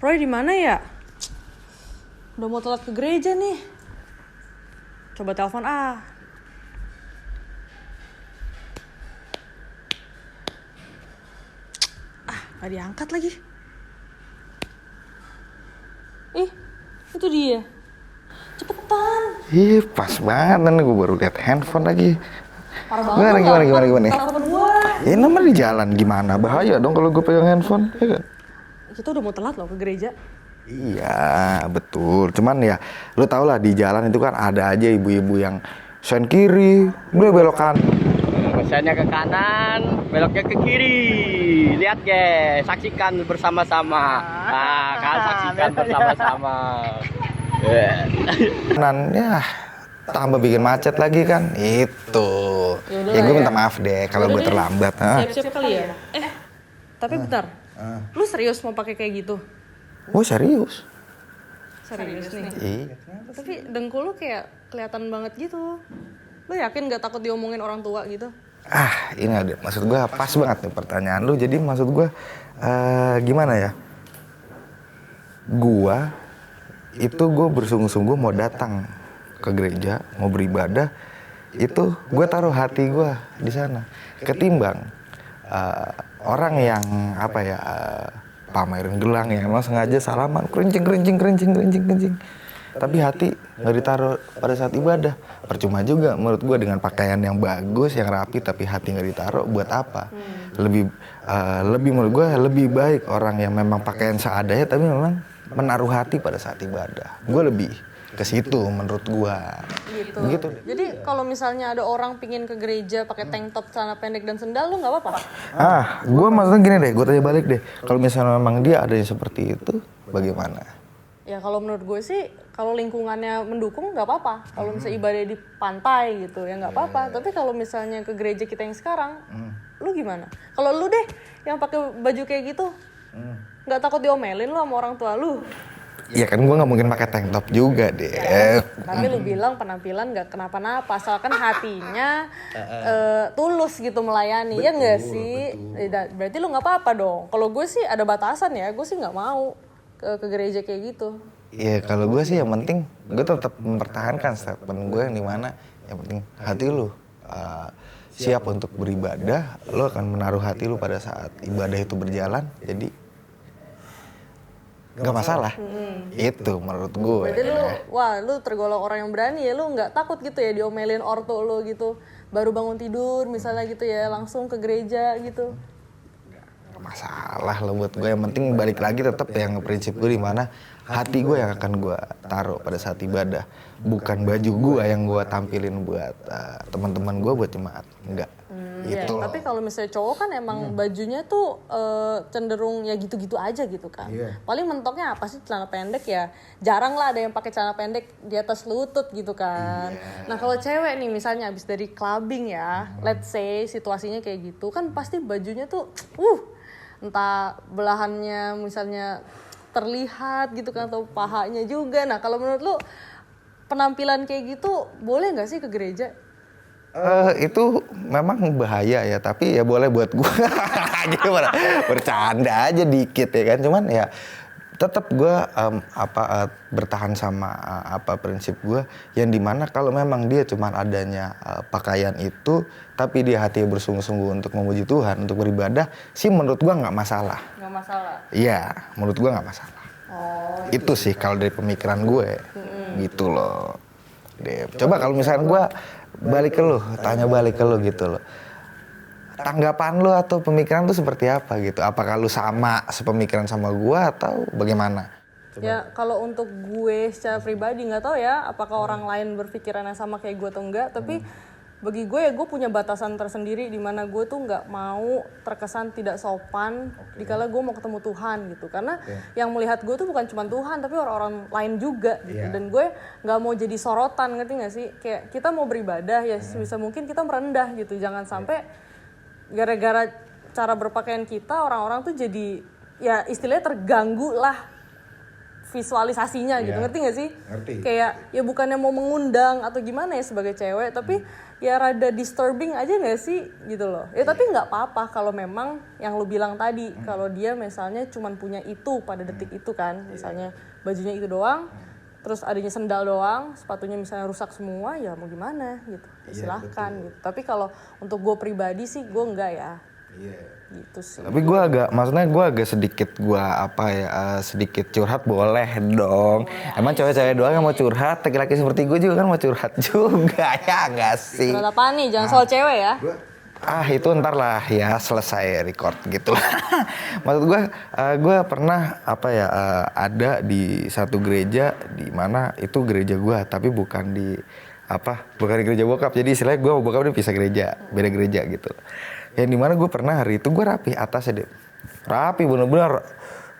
Roy di mana ya? Udah mau telat ke gereja nih. Coba telepon ah. Gak diangkat lagi. Ih, itu dia. Cepetan. Ih, pas banget nih, gue baru lihat handphone lagi. Parah banget. Gimana? Telepon gue. Ini namanya di jalan, gimana? Bahaya dong kalau gue pegang handphone, ya kan? Kita udah mau telat loh ke gereja. Iya, betul. Cuman ya, lu tau lah di jalan itu kan ada aja ibu-ibu yang sen kiri, belok kanan. Sennya ke kanan, beloknya ke kiri. Lihat guys, saksikan bersama-sama. Saksikan bersama-sama. Kanan, ya tambah bikin macet lagi kan. Itu. Ya gue minta maaf deh kalau gue terlambat. Siap-siap kali ya. Tapi bentar. Lu serius mau pakai kayak gitu? Oh serius? Serius nih. Iya. Tapi dengkul lu kayak kelihatan banget gitu. Lu yakin gak takut diomongin orang tua gitu? Ini ada, maksud gue pas banget nih pertanyaan lu. Jadi maksud gue gimana ya? Gue bersungguh-sungguh mau datang ke gereja, mau beribadah. Itu gue taruh hati gue di sana. Ketimbang orang yang pamerin gelang ya, emang sengaja salaman, kerencing. Tapi hati nggak ditaruh pada saat ibadah. Percuma juga menurut gue dengan pakaian yang bagus, yang rapi, tapi hati nggak ditaruh, buat apa? Lebih menurut gue lebih baik orang yang memang pakaian seadanya, tapi memang menaruh hati pada saat ibadah. Gue lebih ke situ menurut gue. Gitu. Jadi kalau misalnya ada orang pingin ke gereja pakai tank top, celana pendek dan sendal, lu nggak apa-apa? Gue maksudnya gini deh, gue tanya balik deh. Kalau misalnya memang dia ada yang seperti itu, bagaimana? Ya kalau menurut gue sih, kalau lingkungannya mendukung nggak apa-apa. Kalau misalnya ibadah di pantai gitu ya nggak apa-apa. Tapi kalau misalnya ke gereja kita yang sekarang, lu gimana? Kalau lu deh yang pakai baju kayak gitu, nggak takut diomelin lu sama orang tua lu? Iya kan gue nggak mungkin pakai tank top juga deh. Tapi lu bilang penampilan nggak kenapa-napa, asalkan hatinya tulus gitu melayani, ya nggak sih? Berarti lu nggak apa-apa dong. Kalau gue sih ada batasan ya, gue sih nggak mau ke gereja kayak gitu. Iya kalau gue sih yang penting gue tetap mempertahankan statement gue yang dimana yang penting hati lu siap untuk beribadah, lu akan menaruh hati lu pada saat ibadah itu berjalan, jadi nggak masalah. Itu menurut gue. Berarti lu tergolong orang yang berani ya, lu nggak takut gitu ya diomelin ortu lu gitu, baru bangun tidur misalnya gitu ya langsung ke gereja gitu. Masalah lo buat gue, yang penting balik lagi tetap yang prinsip gue di mana hati gue yang akan gue taruh pada saat ibadah, bukan baju gue yang gue tampilin buat teman-teman gue, buat jemaat, enggak. Itu. Tapi kalau misalnya cowok kan emang bajunya tuh cenderung ya gitu-gitu aja gitu kan. Paling mentoknya apa sih, celana pendek ya. Jarang lah ada yang pakai celana pendek di atas lutut gitu kan. Nah kalau cewek nih misalnya abis dari clubbing ya, let's say situasinya kayak gitu kan, pasti bajunya tuh entah belahannya misalnya terlihat gitu kan, atau pahanya juga. Nah kalau menurut lu penampilan kayak gitu boleh nggak sih ke gereja? Itu memang bahaya ya, tapi ya boleh buat gue. Gimana? Bercanda aja dikit ya kan, cuman ya tetap gue bertahan sama prinsip gue yang dimana kalau memang dia cuman adanya pakaian itu, tapi dia hatinya bersungguh-sungguh untuk memuji Tuhan, untuk beribadah, sih menurut gue nggak masalah. Nggak masalah? Iya, menurut gue nggak masalah. Itu sih kalau dari pemikiran gue, gitu loh. Coba kalau misalnya gue tanya balik ke lu gitu loh. Tanggapan lu atau pemikiran lu seperti apa gitu? Apakah lu sama sepemikiran sama gue atau bagaimana? Ya kalau untuk gue secara pribadi nggak tahu ya apakah orang lain berpikirannya sama kayak gue atau enggak, tapi bagi gue ya gue punya batasan tersendiri di mana gue tuh nggak mau terkesan tidak sopan dikala gue mau ketemu Tuhan gitu, karena yang melihat gue tuh bukan cuma Tuhan tapi orang-orang lain juga gitu. Dan gue nggak mau jadi sorotan, ngerti nggak sih? Kayak kita mau beribadah ya sebisa mungkin kita merendah gitu, jangan sampai gara-gara cara berpakaian kita orang-orang tuh jadi ya istilahnya terganggu lah visualisasinya gitu, ngerti gak sih? Ngerti. Kayak ya bukannya mau mengundang atau gimana ya sebagai cewek, tapi ya rada disturbing aja gak sih gitu loh. Ya tapi nggak apa-apa kalau memang yang lu bilang tadi, kalau dia misalnya cuman punya itu pada detik itu kan, misalnya bajunya itu doang, terus adanya sendal doang, sepatunya misalnya rusak semua, ya mau gimana gitu, silahkan gitu. Tapi kalau untuk gue pribadi sih gue enggak ya. Gitu sih. Tapi gue agak sedikit sedikit curhat boleh dong. Emang cewek-cewek doang yang mau curhat, laki-laki seperti gue juga kan mau curhat juga ya nggak sih? Curhat apaan nih? Jangan soal cewek ya. Itu ntar lah ya selesai record gitu. Maksud gue pernah ada di satu gereja di mana itu gereja gue, tapi bukan di gereja bokap. Jadi istilahnya gue bokap udah pisah gereja, beda gereja gitu. Yang dimana gue pernah hari itu gue rapi atasnya deh, rapi bener-bener,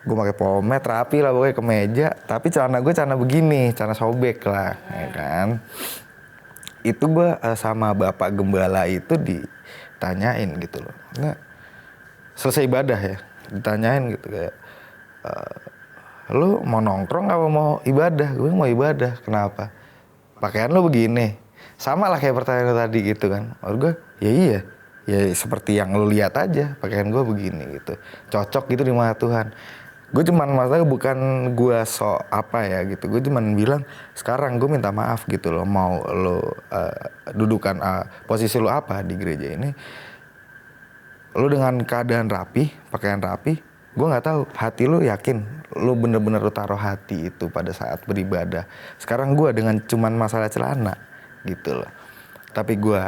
gue pakai pomade rapi lah pokoknya kemeja, tapi celana gue celana begini, celana sobek lah, ya kan. Itu gue sama bapak gembala itu ditanyain gitu loh, nah, selesai ibadah ya, ditanyain gitu kayak, lu mau nongkrong apa mau ibadah? Gue mau ibadah. Kenapa? Pakaian lu begini, sama lah kayak pertanyaan tadi gitu kan. Menurut gue, ya iya. Ya seperti yang lu lihat aja, pakaian gue begini gitu. Cocok gitu di mata Tuhan. Gue cuman maksudnya bukan gue gitu. Gue cuman bilang sekarang gue minta maaf gitu loh. Mau lo dudukan posisi lo apa di gereja ini. Lo dengan keadaan rapi, pakaian rapi. Gue gak tahu hati lo yakin. Lo bener-bener lo taruh hati itu pada saat beribadah. Sekarang gue dengan cuman masalah celana gitu loh. Tapi gue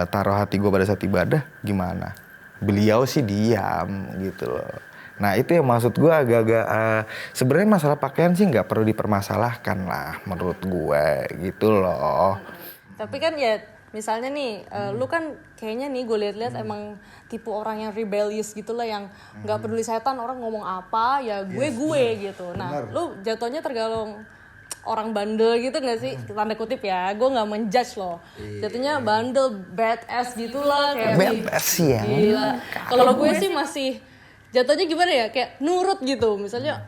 taruh hati gue pada saat ibadah, gimana? Beliau sih diam gitu loh. Nah itu yang maksud gue agak-agak, sebenarnya masalah pakaian sih nggak perlu dipermasalahkan lah menurut gue gitu loh. Tapi kan ya misalnya nih, lu kan kayaknya nih gue lihat-lihat emang tipe orang yang rebellious gitu lah, yang nggak peduli setan orang ngomong apa ya gue gitu. Nah lu jatuhnya tergolong orang bandel gitu gak sih? Tanda kutip ya, gue gak menjudge loh. Jatuhnya bandel, badass gitu lah. Badass ya. Kalau gue sih masih jatuhnya gimana ya, kayak nurut gitu. Misalnya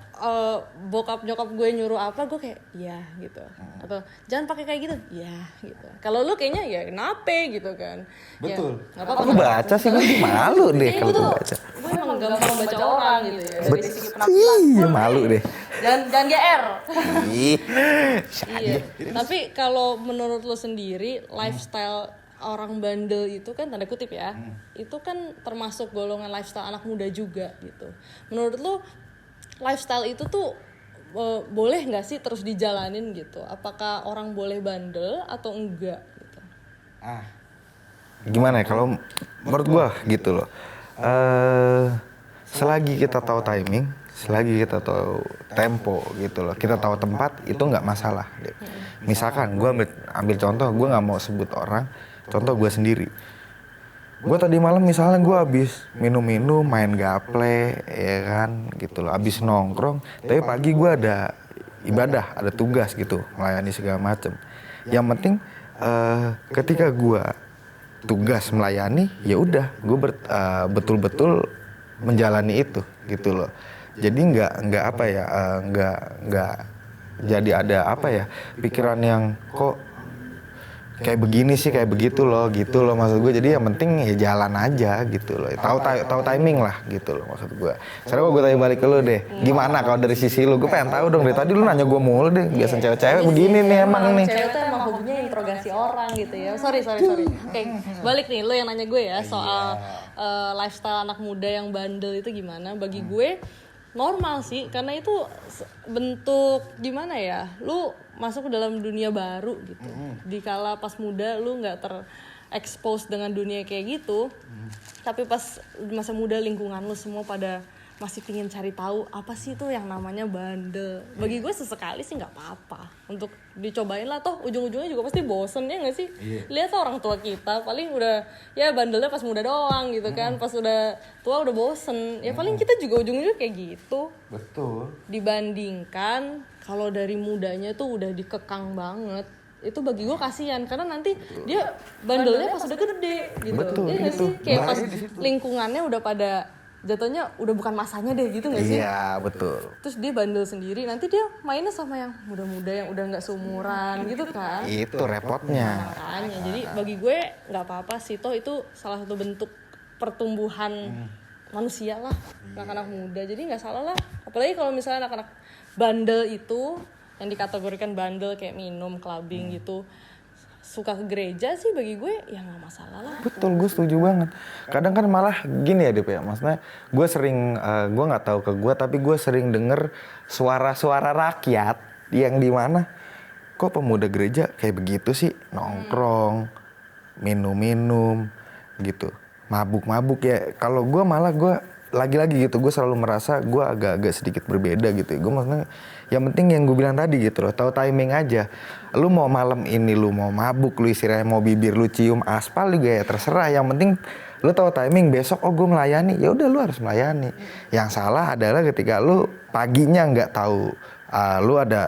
bokap nyokap gue nyuruh apa, gue kayak ya gitu. Atau jangan pakai kayak gitu, ya gitu. Kalau lu kayaknya ya kenapa gitu kan. Betul. Ya, gak apa-apa. Aku baca sih, gue malu deh kalau gue baca. Gue emang gampang baca orang gitu ya. Dari segi penampilan. Iya malu deh. Jangan GR. Iya. Tapi kalau menurut lo sendiri, lifestyle orang bandel itu kan tanda kutip ya, itu kan termasuk golongan lifestyle anak muda juga gitu. Menurut lo lifestyle itu tuh boleh nggak sih terus dijalanin gitu? Apakah orang boleh bandel atau enggak gitu? Gimana ya kalau menurut gua gitu loh. Selagi kita tahu timing, selagi kita tahu tempo gitu loh, kita tahu tempat, itu nggak masalah. Misalkan gue ambil contoh, gue nggak mau sebut orang, contoh gue sendiri. Gue tadi malam misalnya gue habis minum-minum, main gaple, ya kan, gitu loh, habis nongkrong. Tapi pagi gue ada ibadah, ada tugas gitu, melayani segala macem. Yang penting ketika gue tugas melayani, ya udah, gue betul-betul menjalani itu, gitu loh. Jadi nggak jadi ada pikiran yang kok kayak begini sih, kayak begitu loh, gitu loh maksud gue. Jadi yang penting ya jalan aja gitu loh, tahu timing lah gitu loh maksud gue. Sekarang gue tanya balik ke lu deh, gimana kalau dari sisi lu? Gue pengen tahu dong, dari tadi lu nanya gue mulu deh. Biasa cewek-cewek begini nih emang nih. Cewek tuh emang hobinya interogasi orang gitu ya. Sorry. Oke, balik nih, lu yang nanya gue ya soal lifestyle anak muda yang bandel itu gimana? Bagi gue normal sih, karena itu bentuk gimana ya, lu masuk ke dalam dunia baru gitu. Dikala pas muda lu nggak terekspos dengan dunia kayak gitu, tapi pas masa muda lingkungan lu semua pada masih pingin cari tahu apa sih itu yang namanya bandel. Bagi gue sesekali sih nggak apa-apa untuk dicobain lah, toh ujung-ujungnya juga pasti bosen ya nggak sih? Lihat orang tua kita paling udah ya bandelnya pas muda doang gitu kan, pas udah tua udah bosen ya, paling kita juga ujung-ujungnya kayak gitu. Betul. Dibandingkan kalau dari mudanya tuh udah dikekang banget, itu bagi gue kasihan karena nanti dia bandelnya pas udah gede gitu. Betul, ya nggak gitu. sih, kayak pas lingkungannya udah pada jatuhnya udah bukan masanya deh gitu nggak sih? Iya betul. Terus dia bandel sendiri, nanti dia mainnya sama yang muda-muda yang udah nggak seumuran gitu kan? Itu repotnya. Makanya, jadi bagi gue nggak apa-apa sih, toh itu salah satu bentuk pertumbuhan manusia lah, anak-anak muda. Jadi nggak salah lah. Apalagi kalau misalnya anak-anak bandel itu yang dikategorikan bandel kayak minum, clubbing gitu, suka ke gereja sih bagi gue ya nggak masalah lah. Betul, gue setuju banget. Kadang kan malah gini ya Dep ya, maksudnya gue sering, gue nggak tahu ke gue, tapi gue sering denger suara-suara rakyat yang dimana kok pemuda gereja kayak begitu sih, nongkrong, minum-minum gitu, mabuk-mabuk ya. Kalau gue malah gue lagi-lagi gitu, gue selalu merasa gue agak-agak sedikit berbeda gitu. Gue maksudnya yang penting yang gue bilang tadi gitu loh, tahu timing aja. Lu mau malam ini lu mau mabuk, lu istilahnya mau bibir lu cium aspal juga ya terserah. Yang penting lu tahu timing, besok oh gue melayani, ya udah lu harus melayani. Yang salah adalah ketika lu paginya nggak tahu,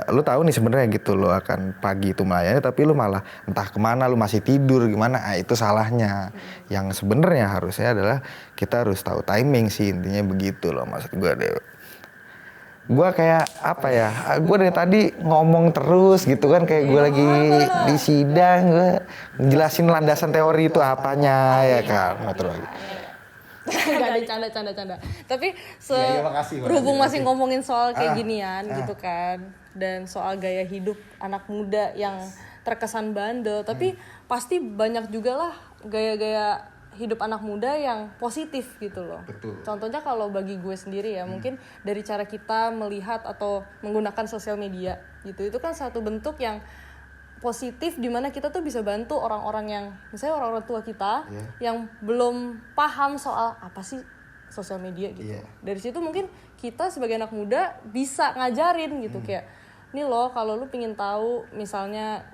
lu tahu nih sebenarnya gitu lu akan pagi itu melayani, tapi lu malah entah kemana, lu masih tidur gimana, itu salahnya. Yang sebenarnya harusnya adalah kita harus tahu timing sih, intinya begitu loh maksud gue deh. Gue kayak apa ya, gue dari tadi ngomong terus gitu kan, kayak gue lagi di sidang, gue jelasin landasan teori itu apanya ya kan, metode. Gak ada canda. Tapi berhubung masih ngomongin soal kayak ginian gitu kan, dan soal gaya hidup anak muda yang terkesan bandel, tapi pasti banyak juga lah gaya-gaya hidup anak muda yang positif gitu loh. Betul. Contohnya kalau bagi gue sendiri ya, mungkin dari cara kita melihat atau menggunakan sosial media gitu, itu kan satu bentuk yang positif di mana kita tuh bisa bantu orang-orang yang misalnya orang-orang tua kita yang belum paham soal apa sih sosial media gitu. Dari situ mungkin kita sebagai anak muda bisa ngajarin gitu, kayak nih loh kalau lu pingin tahu misalnya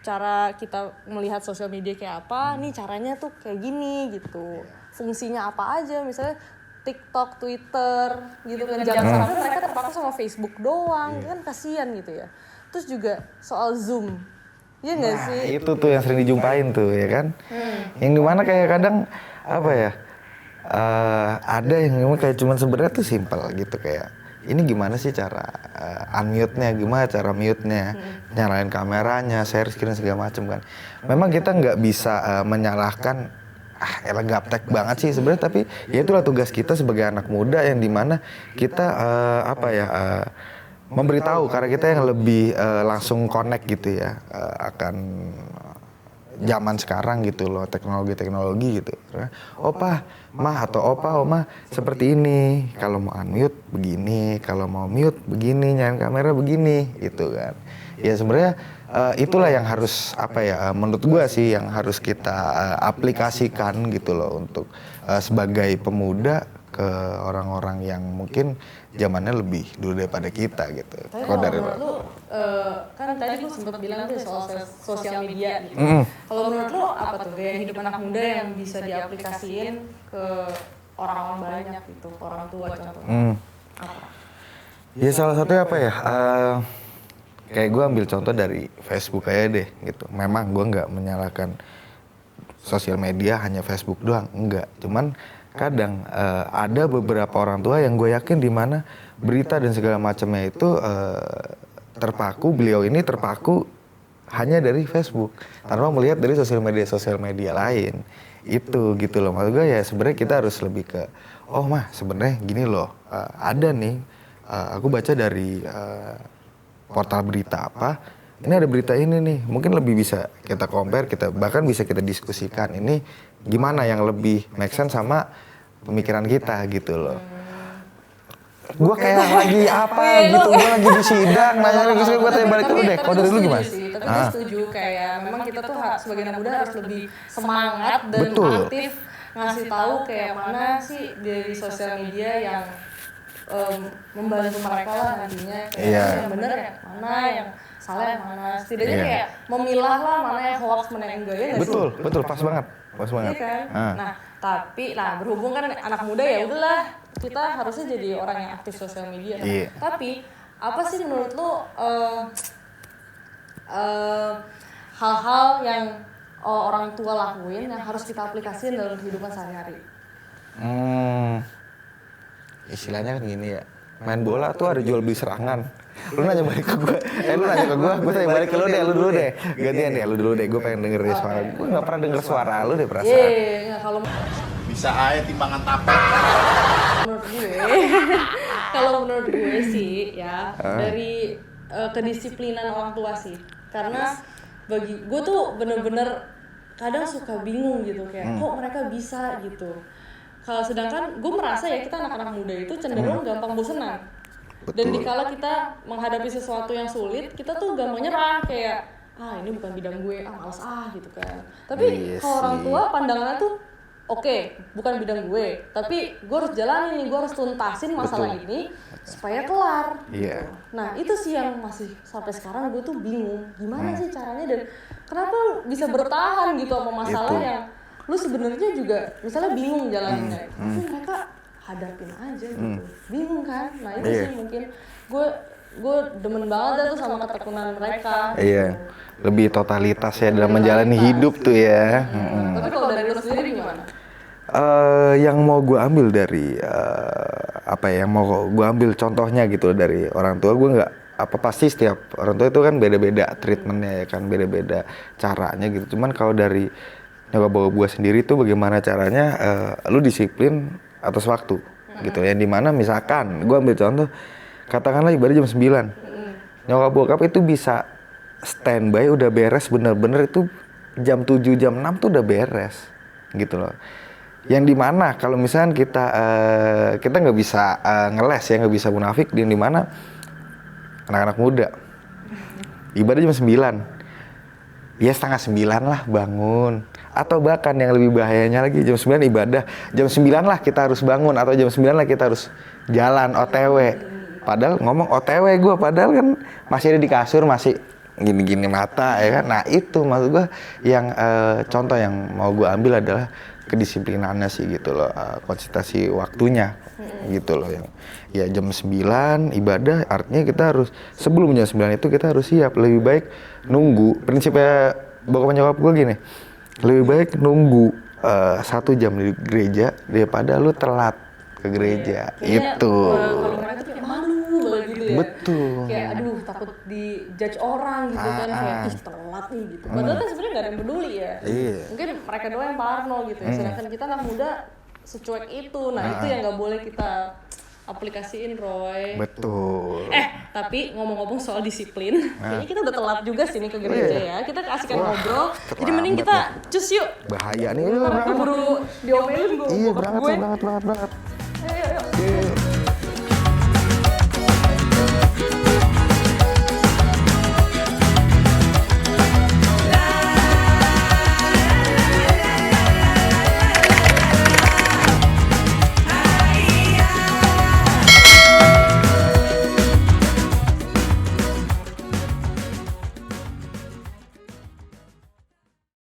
cara kita melihat sosial media kayak apa, nih caranya tuh kayak gini gitu. Fungsinya apa aja, misalnya TikTok, Twitter gitu kan. Jangan sampai mereka terpaku sama Facebook doang, kan kasihan gitu ya. Terus juga soal Zoom. Iya nggak sih? Itu tuh yang sering dijumpain tuh ya kan. Yang dimana kayak kadang apa ya, ada yang kayak cuman sebenarnya tuh simpel gitu, kayak ini gimana sih cara unmute-nya, gimana cara mute-nya, nyalain kameranya, share screen segala macam kan. Memang kita nggak bisa menyalahkan elah gaptek banget sih sebenarnya, tapi ya itulah tugas kita sebagai anak muda yang dimana kita memberitahu karena kita yang lebih langsung connect gitu ya akan zaman sekarang gitu loh, teknologi gitu. Opa, mah atau opa, oma seperti ini. Kalau mau unmute begini, kalau mau mute begini, nyalain kamera begini gitu kan. Ya sebenarnya itulah yang harus menurut gua sih yang harus kita aplikasikan gitu loh untuk sebagai pemuda ke orang-orang yang mungkin zamannya lebih dulu daripada kita gitu. Kalau dari lu, kan tadi lu sempat bilang tuh soal sosial media gitu. Kalau menurut lu apa tuh gaya hidup anak muda yang bisa diaplikasiin ke orang-orang banyak gitu, ke orang tua contohnya? Apa? Ya salah satunya apa ya? Kayak gue ambil contoh dari Facebook aja deh gitu. Memang gue nggak menyalahkan sosial media hanya Facebook doang, enggak. Cuman kadang ada beberapa orang tua yang gue yakin di mana berita dan segala macamnya itu beliau ini terpaku hanya dari Facebook tanpa melihat dari sosial media lain itu gitu loh. Maksud gue ya sebenarnya kita harus lebih ke sebenarnya gini loh, ada nih aku baca dari portal berita apa, ini ada berita ini nih, mungkin lebih bisa kita compare, kita bahkan bisa kita diskusikan ini gimana yang lebih make sense sama pemikiran kita gitu loh. Gue kayak lagi gitu, gue lagi di sidang, nanya lagi gue tanya balik dulu deh, kalau dari lu gimana? Tapi gue setuju kayak memang kita tuh sebagai anak muda harus lebih semangat dan aktif ngasih tahu kayak mana sih dari sosial media yang membantu mereka lah nantinya, kayak yang bener yang mana, yang salah yang mana, setidaknya kayak memilah lah mana yang hoax, mana yang enggak, ya nggak sih? Betul, pas banget. Iya kan? Nah, tapi berhubung kan anak muda ya udahlah kita harusnya jadi orang yang aktif sosial media. Tapi apa sih menurut lu hal-hal yang orang tua lakuin yang harus kita aplikasiin dalam kehidupan sehari-hari? istilahnya kan gini ya, main bola tuh ada jual beli serangan. Lu nanya balik ke gue, lu nanya ke gue tanya balik ke lu dulu deh. Gantian deh, lu dulu deh, gue pengen denger suara. Gue gak pernah denger suara lu deh perasaan. Iya, kalau bisa aja timbangan tapet. menurut gue, kalau menurut gue sih ya dari kedisiplinan orang tua sih. Karena bagi gue tuh bener-bener kadang suka bingung gitu kayak kok mereka bisa gitu. Kalau sedangkan gue merasa ya kita anak-anak muda itu cenderung gampang bosenan. Dan dikala kita menghadapi sesuatu yang sulit, kita tuh gampang nyerah kayak ini bukan bidang gue, males gitu kan. Tapi kalau orang tua pandangannya tuh oke, bukan bidang gue, tapi gue harus jalanin nih, gue harus tuntasin masalah ini supaya kelar. Iya. Nah itu sih yang masih sampai sekarang gue tuh bingung gimana sih caranya dan kenapa bisa bertahan gitu sama masalah yang lu sebenarnya juga misalnya bingung jalaninnya, tapi mereka hadapin aja gitu, bingung kan? Nah itu sih mungkin gue demen banget tuh sama ketekunan mereka. Iya, lebih totalitas ya dalam menjalani hidup tuh ya. Tapi kalau dari lu sendiri gimana? Yang mau gue ambil dari mau gue ambil contohnya gitu dari orang tua gue nggak pasti setiap orang tua itu kan beda-beda treatmentnya ya kan, beda-beda caranya gitu. Cuman kalau dari nyokap gue sendiri tuh bagaimana caranya lu disiplin atas waktu gitu ya, dimana misalkan gue ambil contoh katakanlah ibadah jam 9 nyokap bokap itu bisa standby udah beres bener-bener itu jam 7 jam 6 tuh udah beres gitu loh, yang dimana kalau misalkan kita nggak bisa ngeles ya, nggak bisa munafik, yang dimana anak-anak muda ibadah jam 9 ya setengah 9 lah bangun. Atau bahkan yang lebih bahayanya lagi jam 9 ibadah, jam 9 lah kita harus bangun atau jam 9 lah kita harus jalan OTW. Padahal ngomong OTW gue, padahal kan masih ada di kasur, masih gini-gini mata ya kan. Nah itu maksud gue yang contoh yang mau gue ambil adalah kedisiplinannya sih gitu loh, konsentrasi waktunya gitu loh, yang ya jam 9 ibadah artinya kita harus sebelum jam 9 itu kita harus siap, lebih baik nunggu. Prinsipnya bokap nyokap gue gini, lebih baik nunggu 1 jam di gereja daripada lu telat ke gereja. Itu. Kalau mereka tuh kayak malu banget gitu ya. Betul. Kayak aduh takut dijudge orang gitu kan, kayak ih telat nih gitu. Padahal kan sebenarnya nggak ada yang peduli ya. Iya. Mungkin mereka doang yang parno gitu ya. Sedangkan kita anak muda secuek itu. Nah itu yang nggak boleh kita aplikasiin, Roy. Betul. Tapi ngomong-ngomong soal disiplin, kayaknya kita udah telat juga sih nih ke gereja ya. Kita keasikan ngobrol. Jadi mending kita cus yuk. Bahaya nih. Keburu diomelin gue. Iya, berangkat. Ayo.